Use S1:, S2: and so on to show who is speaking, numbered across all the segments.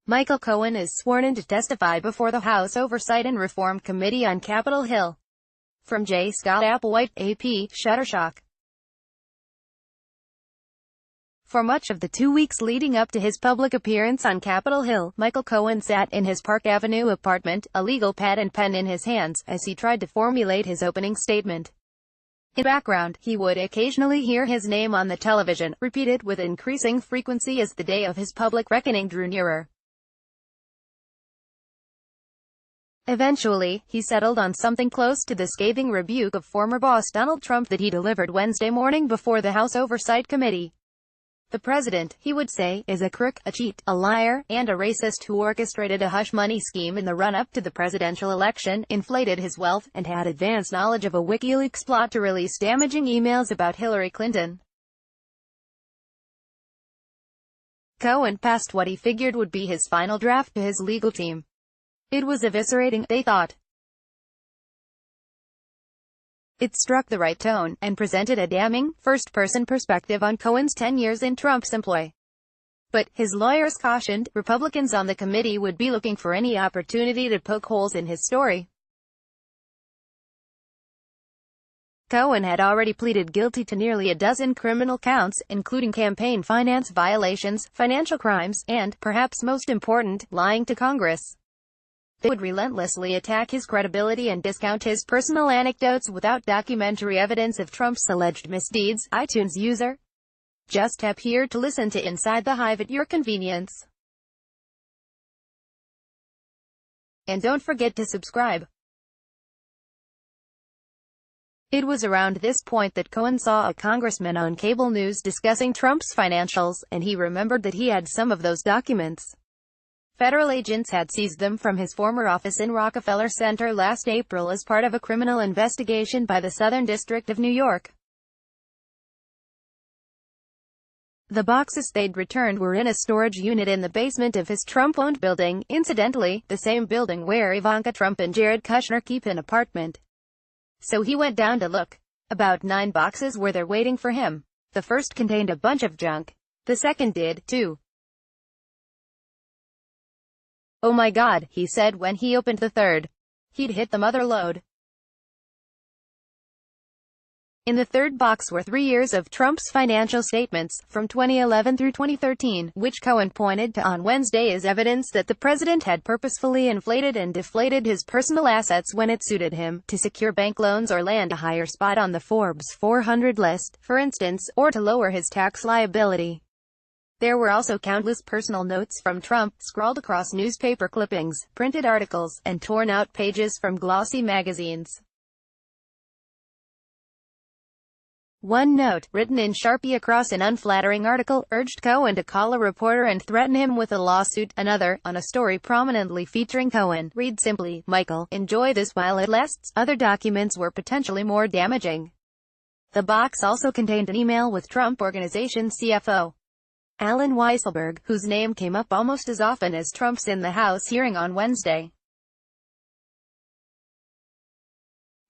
S1: Michael Cohen is sworn in to testify before the House Oversight and Reform Committee on Capitol Hill. From J Scott Applewhite, AP, Shutterstock. For much of the 2 weeks leading up to his public appearance on Capitol Hill, Michael Cohen sat in his Park Avenue apartment, a legal pad and pen in his hands, as he tried to formulate his opening statement. In the background, he would occasionally hear his name on the television, repeated with increasing frequency as the day of his public reckoning drew nearer. Eventually, he settled on something close to the scathing rebuke of former boss Donald Trump that he delivered Wednesday morning before the House Oversight Committee. The president, he would say, is a crook, a cheat, a liar, and a racist who orchestrated a hush-money scheme in the run-up to the presidential election, inflated his wealth, and had advance knowledge of a WikiLeaks plot to release damaging emails about Hillary Clinton. Cohen passed what he figured would be his final draft to his legal team. It was eviscerating, they thought. It struck the right tone, and presented a damning, first-person perspective on Cohen's 10 years in Trump's employ. But, his lawyers cautioned, Republicans on the committee would be looking for any opportunity to poke holes in his story. Cohen had already pleaded guilty to nearly a dozen criminal counts, including campaign finance violations, financial crimes, and, perhaps most important, lying to Congress. They would relentlessly attack his credibility and discount his personal anecdotes without documentary evidence of Trump's alleged misdeeds. iTunes user. Just tap here to listen to Inside the Hive at your convenience. And don't forget to subscribe. It was around this point that Cohen saw a congressman on cable news discussing Trump's financials, and he remembered that he had some of those documents. Federal agents had seized them from his former office in Rockefeller Center last April as part of a criminal investigation by the Southern District of New York. The boxes they'd returned were in a storage unit in the basement of his Trump-owned building, incidentally, the same building where Ivanka Trump and Jared Kushner keep an apartment. So he went down to look. About 9 boxes were there waiting for him. The first contained a bunch of junk. The second did, too. "Oh my God," he said when he opened the third. He'd hit the mother lode. In the third box were 3 years of Trump's financial statements, from 2011 through 2013, which Cohen pointed to on Wednesday as evidence that the president had purposefully inflated and deflated his personal assets when it suited him, to secure bank loans or land a higher spot on the Forbes 400 list, for instance, or to lower his tax liability. There were also countless personal notes from Trump, scrawled across newspaper clippings, printed articles, and torn-out pages from glossy magazines. One note, written in Sharpie across an unflattering article, urged Cohen to call a reporter and threaten him with a lawsuit. Another, on a story prominently featuring Cohen, read simply, "Michael, enjoy this while it lasts." Other documents were potentially more damaging. The box also contained an email with Trump Organization CFO Allen Weisselberg, whose name came up almost as often as Trump's in the House hearing on Wednesday.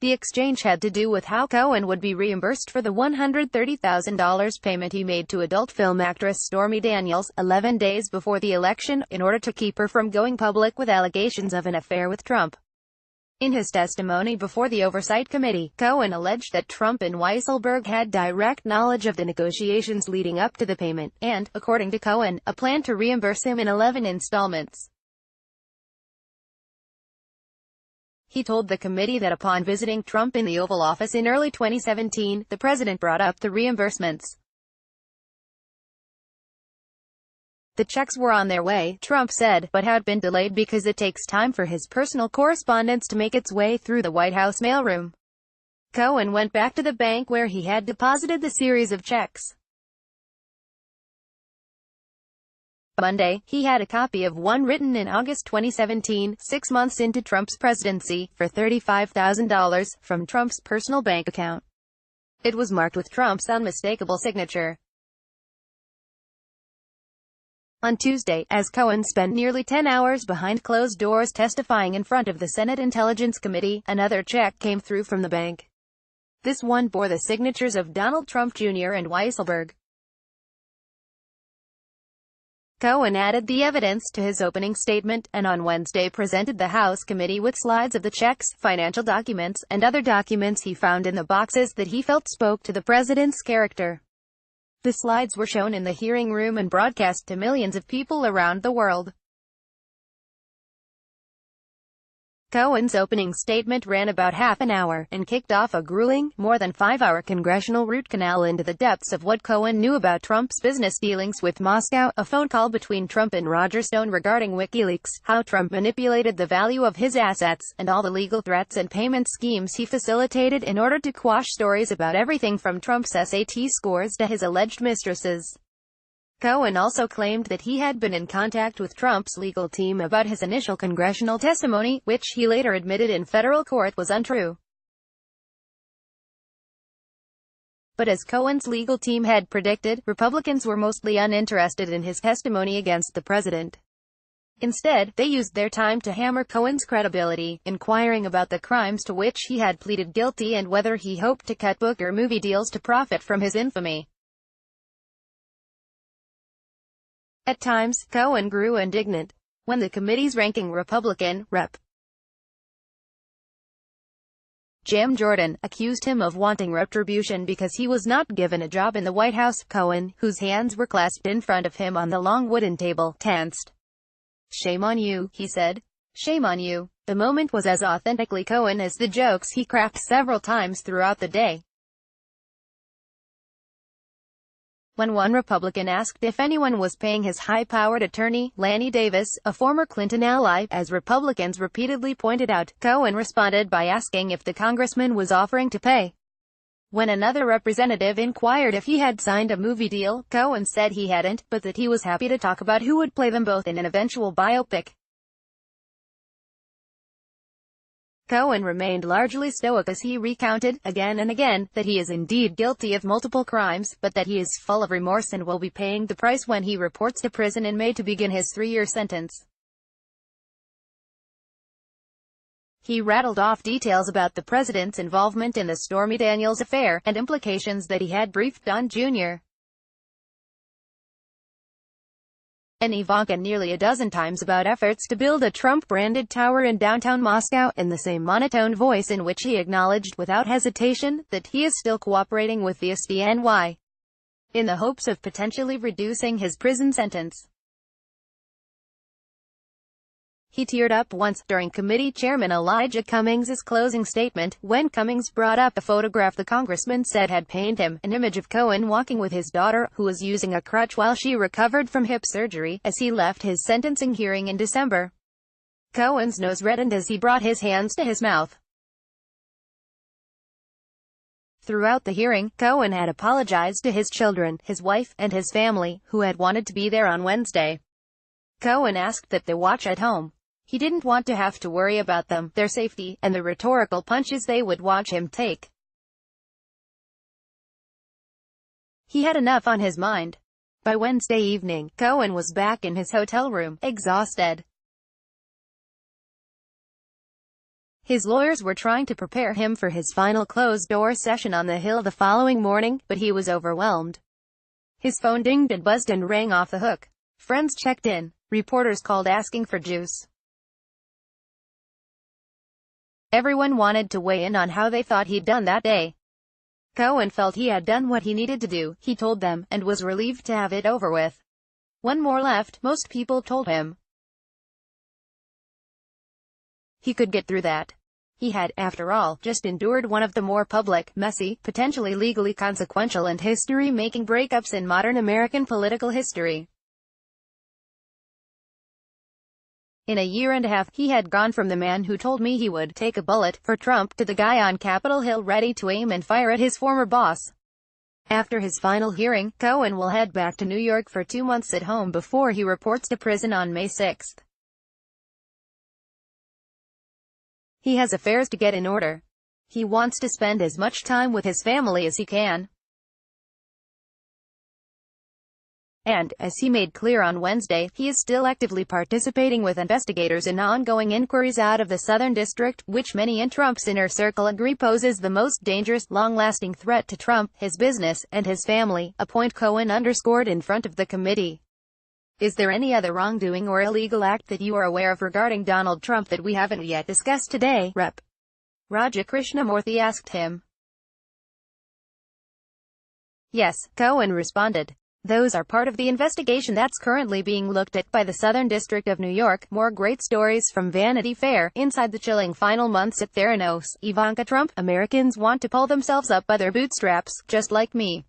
S1: The exchange had to do with how Cohen would be reimbursed for the $130,000 payment he made to adult film actress Stormy Daniels, 11 days before the election, in order to keep her from going public with allegations of an affair with Trump. In his testimony before the Oversight Committee, Cohen alleged that Trump and Weisselberg had direct knowledge of the negotiations leading up to the payment, and, according to Cohen, a plan to reimburse him in 11 installments. He told the committee that upon visiting Trump in the Oval Office in early 2017, the president brought up the reimbursements. The checks were on their way, Trump said, but had been delayed because it takes time for his personal correspondence to make its way through the White House mailroom. Cohen went back to the bank where he had deposited the series of checks. Monday, he had a copy of one written in August 2017, 6 months into Trump's presidency, for $35,000, from Trump's personal bank account. It was marked with Trump's unmistakable signature. On Tuesday, as Cohen spent nearly 10 hours behind closed doors testifying in front of the Senate Intelligence Committee, another check came through from the bank. This one bore the signatures of Donald Trump Jr. and Weisselberg. Cohen added the evidence to his opening statement, and on Wednesday presented the House committee with slides of the checks, financial documents, and other documents he found in the boxes that he felt spoke to the president's character. The slides were shown in the hearing room and broadcast to millions of people around the world. Cohen's opening statement ran about half an hour, and kicked off a grueling, more than 5-hour congressional root canal into the depths of what Cohen knew about Trump's business dealings with Moscow, a phone call between Trump and Roger Stone regarding WikiLeaks, how Trump manipulated the value of his assets, and all the legal threats and payment schemes he facilitated in order to quash stories about everything from Trump's SAT scores to his alleged mistresses. Cohen also claimed that he had been in contact with Trump's legal team about his initial congressional testimony, which he later admitted in federal court was untrue. But as Cohen's legal team had predicted, Republicans were mostly uninterested in his testimony against the president. Instead, they used their time to hammer Cohen's credibility, inquiring about the crimes to which he had pleaded guilty and whether he hoped to cut book or movie deals to profit from his infamy. At times, Cohen grew indignant. When the committee's ranking Republican, Rep. Jim Jordan, accused him of wanting retribution because he was not given a job in the White House, Cohen, whose hands were clasped in front of him on the long wooden table, tensed. "Shame on you," he said. "Shame on you." The moment was as authentically Cohen as the jokes he cracked several times throughout the day. When one Republican asked if anyone was paying his high-powered attorney, Lanny Davis, a former Clinton ally, as Republicans repeatedly pointed out, Cohen responded by asking if the congressman was offering to pay. When another representative inquired if he had signed a movie deal, Cohen said he hadn't, but that he was happy to talk about who would play them both in an eventual biopic. Cohen remained largely stoic as he recounted, again and again, that he is indeed guilty of multiple crimes, but that he is full of remorse and will be paying the price when he reports to prison in May to begin his 3-year sentence. He rattled off details about the president's involvement in the Stormy Daniels affair, and implications that he had briefed Don Jr. and Ivanka nearly a dozen times about efforts to build a Trump-branded tower in downtown Moscow, in the same monotone voice in which he acknowledged without hesitation that he is still cooperating with the SDNY, in the hopes of potentially reducing his prison sentence. He teared up once, during committee chairman Elijah Cummings' closing statement, when Cummings brought up a photograph the congressman said had pained him, an image of Cohen walking with his daughter, who was using a crutch while she recovered from hip surgery, as he left his sentencing hearing in December. Cohen's nose reddened as he brought his hands to his mouth. Throughout the hearing, Cohen had apologized to his children, his wife, and his family, who had wanted to be there on Wednesday. Cohen asked that they watch at home. He didn't want to have to worry about them, their safety, and the rhetorical punches they would watch him take. He had enough on his mind. By Wednesday evening, Cohen was back in his hotel room, exhausted. His lawyers were trying to prepare him for his final closed-door session on the Hill the following morning, but he was overwhelmed. His phone dinged and buzzed and rang off the hook. Friends checked in. Reporters called asking for juice. Everyone wanted to weigh in on how they thought he'd done that day. Cohen felt he had done what he needed to do, he told them, and was relieved to have it over with. One more left, most people told him. He could get through that. He had, after all, just endured one of the more public, messy, potentially legally consequential and history-making breakups in modern American political history. In a year and a half, he had gone from the man who told me he would take a bullet for Trump to the guy on Capitol Hill ready to aim and fire at his former boss. After his final hearing, Cohen will head back to New York for 2 months at home before he reports to prison on May 6. He has affairs to get in order. He wants to spend as much time with his family as he can. And, as he made clear on Wednesday, he is still actively participating with investigators in ongoing inquiries out of the Southern District, which many in Trump's inner circle agree poses the most dangerous, long-lasting threat to Trump, his business, and his family, a point Cohen underscored in front of the committee. Is there any other wrongdoing or illegal act that you are aware of regarding Donald Trump that we haven't yet discussed today? Rep. Raja Krishnamurthy asked him. Yes, Cohen responded. Those are part of the investigation that's currently being looked at by the Southern District of New York. More great stories from Vanity Fair. Inside the chilling final months at Theranos, Ivanka Trump, Americans want to pull themselves up by their bootstraps, just like me.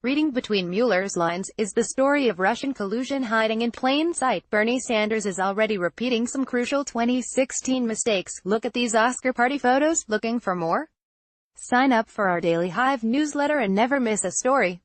S1: Reading between Mueller's lines, is the story of Russian collusion hiding in plain sight? Bernie Sanders is already repeating some crucial 2016 mistakes. Look at these Oscar party photos. Looking for more? Sign up for our Daily Hive newsletter and never miss a story.